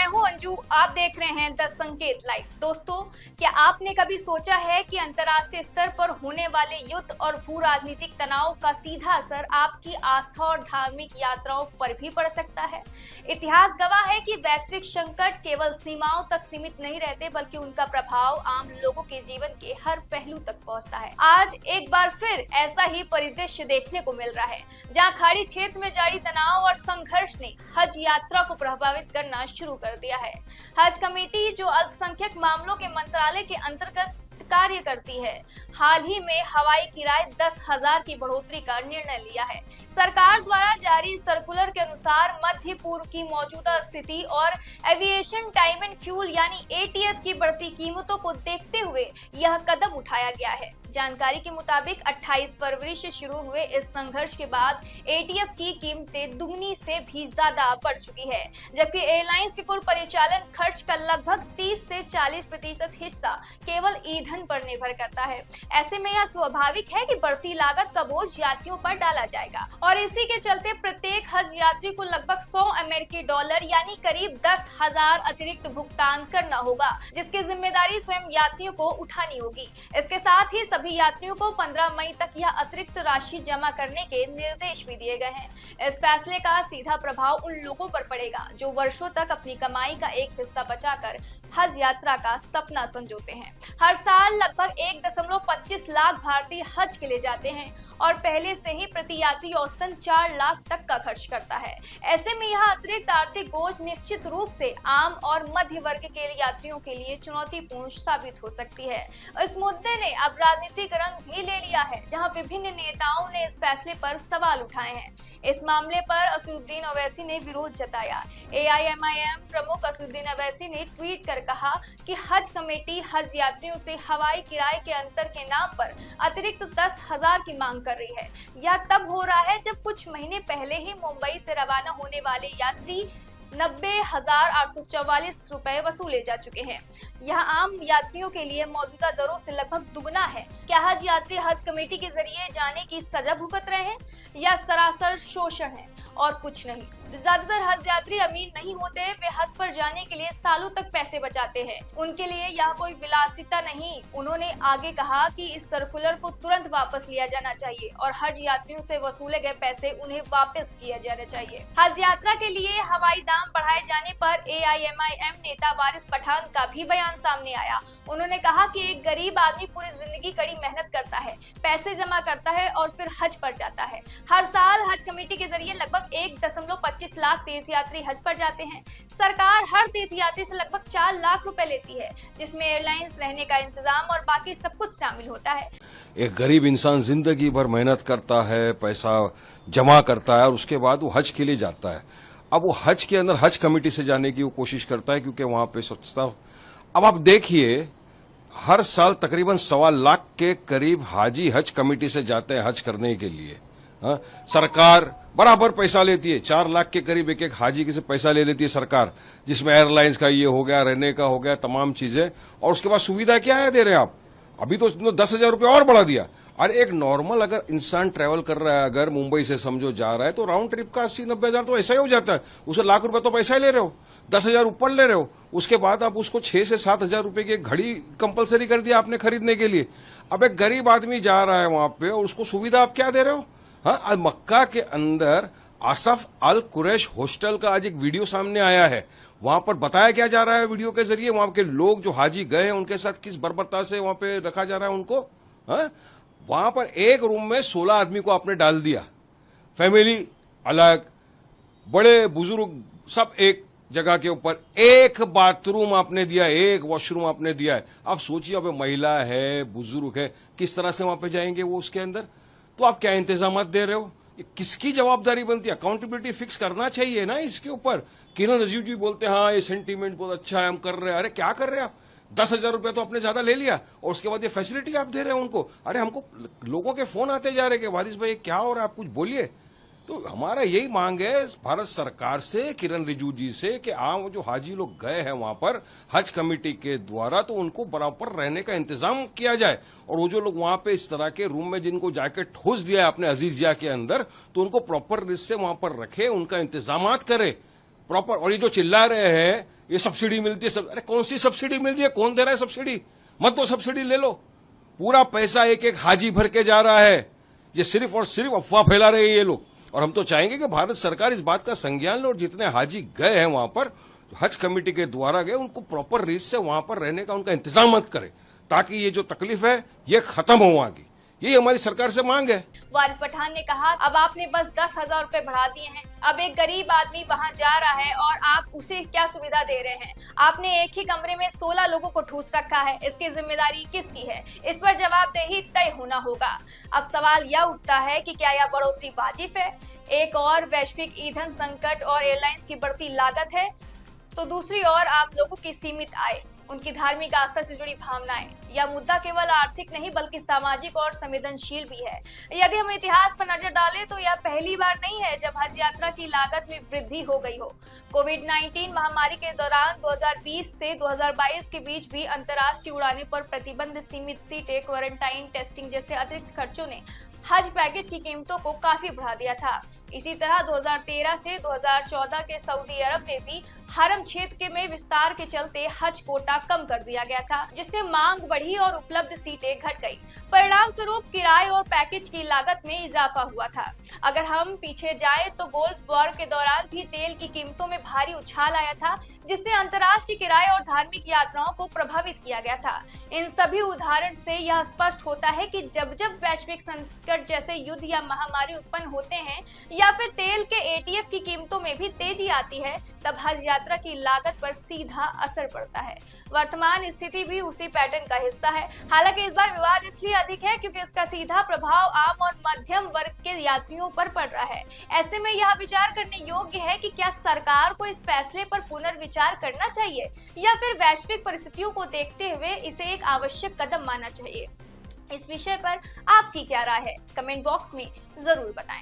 मैं हूं अंजू, आप देख रहे हैं 10 संकेत लाइव। दोस्तों, क्या आपने कभी सोचा है कि अंतर्राष्ट्रीय स्तर पर होने वाले युद्ध और भू राजनीतिक तनाव का सीधा असर आपकी आस्था और धार्मिक यात्राओं पर भी पड़ सकता है? इतिहास गवाह है कि वैश्विक संकट केवल सीमाओं तक सीमित नहीं रहते, बल्कि उनका प्रभाव आम लोगों के जीवन के हर पहलू तक पहुंचता है। आज एक बार फिर ऐसा ही परिदृश्य देखने को मिल रहा है, जहां खाड़ी क्षेत्र में जारी तनाव और संघर्ष ने हज यात्रा को प्रभावित करना शुरू कर दिया है। हज कमेटी, जो अल्पसंख्यक मामलों के मंत्रालय के अंतर्गत कार्य करती है, हाल ही में हवाई किराए 10,000 की बढ़ोतरी का निर्णय लिया है। सरकार द्वारा जारी सर्कुलर के अनुसार मध्य पूर्व की मौजूदा स्थिति और एविएशन टाइम एंड फ्यूल यानी एटीएफ की बढ़ती कीमतों को देखते हुए यह कदम उठाया गया है। जानकारी के मुताबिक 28 फरवरी से शुरू हुए इस संघर्ष के बाद एटीएफ की कीमतें दुगनी से भी ज्यादा बढ़ चुकी है, जबकि एयरलाइंस के कुल परिचालन खर्च का लगभग 30 से 40% हिस्सा केवल ईंधन पर निर्भर करता है। ऐसे में यह स्वाभाविक है कि बढ़ती लागत का बोझ यात्रियों पर डाला जाएगा और इसी के चलते प्रत्येक हज यात्री को लगभग 100 अमेरिकी डॉलर यानी करीब 10,000 अतिरिक्त भुगतान करना होगा, जिसकी जिम्मेदारी स्वयं यात्रियों को उठानी होगी। इसके साथ ही सभी यात्रियों को 15 मई तक यह अतिरिक्त राशि जमा करने के निर्देश भी दिए गए हैं। इस फैसले का सीधा प्रभाव उन लोगों पर पड़ेगा जो वर्षों तक अपनी कमाई का एक हिस्सा बचाकर हज यात्रा का सपना संजोते हैं। हर साल लगभग 1.25 लाख भारतीय हज के लिए जाते हैं और पहले से ही प्रति यात्री औसतन 4 लाख तक का खर्च करता है। ऐसे में यह अतिरिक्त आर्थिक बोझ निश्चित रूप से आम और मध्य वर्ग के यात्रियों के लिए चुनौतीपूर्ण साबित हो सकती है। इस मुद्दे ने अब राजनीतिक रंग भी ले लिया है, जहां विभिन्न नेताओं ने इस फैसले पर सवाल उठाए हैं। इस मामले पर असदुद्दीन ओवैसी ने विरोध जताया। AIMIM प्रमुख असदुद्दीन ओवैसी ने ट्वीट कर कहा कि हज कमेटी हज यात्रियों से हवाई किराए के अंतर के नाम पर अतिरिक्त 10,000 की मांग कर रही है। यह तब हो रहा है जब कुछ महीने पहले ही मुंबई से रवाना होने वाले यात्री 90,844 रुपए वसूले जा चुके हैं। यह आम यात्रियों के लिए मौजूदा दरों से लगभग दुगना है। क्या हज यात्री हज कमेटी के जरिए जाने की सजा भुगत रहे हैं या सरासर शोषण है और कुछ नहीं? ज्यादातर हज यात्री अमीर नहीं होते, वे हज पर जाने के लिए सालों तक पैसे बचाते हैं। उनके लिए यह कोई विलासिता नहीं। उन्होंने आगे कहा कि इस सर्कुलर को तुरंत वापस लिया जाना चाहिए और हज यात्रियों से वसूले गए पैसे उन्हें वापस किया जाना चाहिए। हज यात्रा के लिए हवाई दाम बढ़ाए जाने पर AIMIM नेता वारिस पठान का भी बयान सामने आया। उन्होंने कहा कि एक गरीब आदमी पूरी जिंदगी कड़ी मेहनत करता है, पैसे जमा करता है और फिर हज पर जाता है। हर साल हज कमेटी के जरिए लगभग 1.25 लाख तीर्थयात्री हज पर जाते हैं। सरकार हर तीर्थयात्री से लगभग 4 लाख रुपए लेती है, जिसमें एयरलाइंस, रहने का इंतजाम और बाकी सब कुछ शामिल होता है। एक गरीब इंसान जिंदगी भर मेहनत करता है, पैसा जमा करता है और उसके बाद वो हज के लिए जाता है। अब वो हज के अंदर हज कमेटी से जाने की वो कोशिश करता है क्योंकि वहां पे स्वच्छता। अब आप देखिए, हर साल तकरीबन 1.25 लाख के करीब हाजी हज कमेटी से जाते हैं हज करने के लिए। सरकार बराबर पैसा लेती है, 4 लाख के करीब एक हाजी से पैसा ले लेती है सरकार, जिसमें एयरलाइंस का ये हो गया, रहने का हो गया, तमाम चीजें। और उसके बाद सुविधा क्या है दे रहे हैं आप? अभी तो 10,000 रुपये और बढ़ा दिया। अरे एक नॉर्मल अगर इंसान ट्रैवल कर रहा है, अगर मुंबई से समझो जा रहा है, तो राउंड ट्रिप का 80-90 हजार तो ऐसा ही हो जाता है। उसे लाख रुपए तो पैसा ही ले रहे हो, 10,000 ऊपर ले रहे हो। उसके बाद आप उसको 6 से 7 हजार रुपए की एक घड़ी कंपलसरी कर दिया आपने खरीदने के लिए। अब एक गरीब आदमी जा रहा है वहां पे और उसको सुविधा आप क्या दे रहे हो? हाँ, मक्का के अंदर आसफ अल कुरैश हॉस्टल का आज एक वीडियो सामने आया है। वहां पर बताया क्या जा रहा है वीडियो के जरिए, वहां के लोग जो हाजी गए हैं उनके साथ किस बर्बरता से वहां पे रखा जा रहा है उनको। हाँ, वहां पर एक रूम में 16 आदमी को आपने डाल दिया, फैमिली अलग, बड़े बुजुर्ग सब एक जगह के ऊपर, एक बाथरूम आपने दिया, एक वॉशरूम आपने दिया है। आप सोचिए, अब महिला है, बुजुर्ग है, किस तरह से वहां पे जाएंगे वो उसके अंदर? तो आप क्या इंतजाम दे रहे हो? किसकी जवाबदारी बनती है? अकाउंटेबिलिटी फिक्स करना चाहिए ना इसके ऊपर। किरण रिजिजू जी बोलते हैं हाँ ये सेंटीमेंट बहुत अच्छा है, हम कर रहे हैं। अरे क्या कर रहे हैं आप? 10,000 रुपए तो आपने ज्यादा ले लिया और उसके बाद ये फैसिलिटी आप दे रहे हैं उनको। अरे हमको लोगों के फोन आते जा रहे कि वारिस भाई क्या हो रहा है, आप कुछ बोलिए। तो हमारा यही मांग है भारत सरकार से, किरण रिजिजू जी से, कि आम जो हाजी लोग गए हैं वहां पर हज कमेटी के द्वारा, तो उनको बराबर रहने का इंतजाम किया जाए। और वो जो लोग वहां पे इस तरह के रूम में जिनको जाके ठोस दिया है अपने अजीजिया के अंदर, तो उनको प्रॉपर रिस्क से वहां पर रखे, उनका इंतजाम करे प्रॉपर। और ये जो चिल्ला रहे हैं ये सब्सिडी मिलती है सब। अरे कौन सी सब्सिडी मिल रही है, कौन दे रहा है सब्सिडी? मत दो सब्सिडी, ले लो। पूरा पैसा एक एक हाजी भर के जा रहा है। ये सिर्फ और सिर्फ अफवाह फैला रहे हैं ये लोग। और हम तो चाहेंगे कि भारत सरकार इस बात का संज्ञान ले और जितने हाजी गए हैं वहां पर, हज कमेटी के द्वारा गए, उनको प्रॉपर रीत से वहां पर रहने का उनका इंतजाम मत करे, ताकि ये जो तकलीफ है ये खत्म हो वहां की। यही हमारी सरकार से मांग है। वारिस पठान ने कहा, अब आपने बस 10,000 रुपए बढ़ा दिए हैं। अब एक गरीब आदमी वहां जा रहा है और आप उसे क्या सुविधा दे रहे हैं? आपने एक ही कमरे में 16 लोगों को ठूस रखा है। इसकी जिम्मेदारी किसकी है? इस पर जवाबदेही तय होना होगा। अब सवाल यह उठता है कि क्या यह बढ़ोतरी वाजिब है? एक और वैश्विक ईंधन संकट और एयरलाइंस की बढ़ती लागत है, तो दूसरी ओर आम लोगों की सीमित आय, उनकी धार्मिक आस्था से जुड़ी भावनाएं। यह मुद्दा केवल आर्थिक नहीं बल्कि सामाजिक और संवेदनशील भी है। यदि हम इतिहास पर नजर डालें तो यह पहली बार नहीं है जब हज यात्रा की लागत में वृद्धि हो गई हो। कोविड-19 महामारी के दौरान 2020 से 2022 के बीच भी अंतर्राष्ट्रीय उड़ाने पर प्रतिबंध, सीमित सीटें, क्वारंटाइन, टेस्टिंग जैसे अतिरिक्त खर्चों ने हज पैकेज की कीमतों को काफी बढ़ा दिया था। इसी तरह 2013 से 2014 के सऊदी अरब में भी हरम क्षेत्र में विस्तार के चलते हज कोटा कम कर दिया गया था, जिससे मांग बढ़ी और उपलब्ध सीटें घट गई। परिणाम स्वरूप किराए और पैकेज की लागत में इजाफा हुआ था। अगर हम पीछे जाएं तो गोल्फ वॉर के दौरान भी तेल की कीमतों में भारी उछाल आया था, जिससे अंतर्राष्ट्रीय किराए और धार्मिक यात्राओं को प्रभावित किया गया था। इन सभी उदाहरण से यह स्पष्ट होता है कि जब जब वैश्विक संकट जैसे युद्ध या महामारी उत्पन्न होते हैं या फिर तेल के एटीएफ की कीमतों में भी तेजी आती है, तब हज यात्रा की लागत पर सीधा असर पड़ता है। वर्तमान स्थिति भी उसी पैटर्न का हिस्सा है। हालांकि इस बार विवाद इसलिए अधिक है क्योंकि इसका सीधा प्रभाव आम और मध्यम वर्ग के यात्रियों पर पड़ रहा है। ऐसे में यह विचार करने योग्य है कि क्या सरकार को इस फैसले पर पुनर्विचार करना चाहिए या फिर वैश्विक परिस्थितियों को देखते हुए इसे एक आवश्यक कदम मानना चाहिए। इस विषय पर आपकी क्या राय है? कमेंट बॉक्स में जरूर बताएं।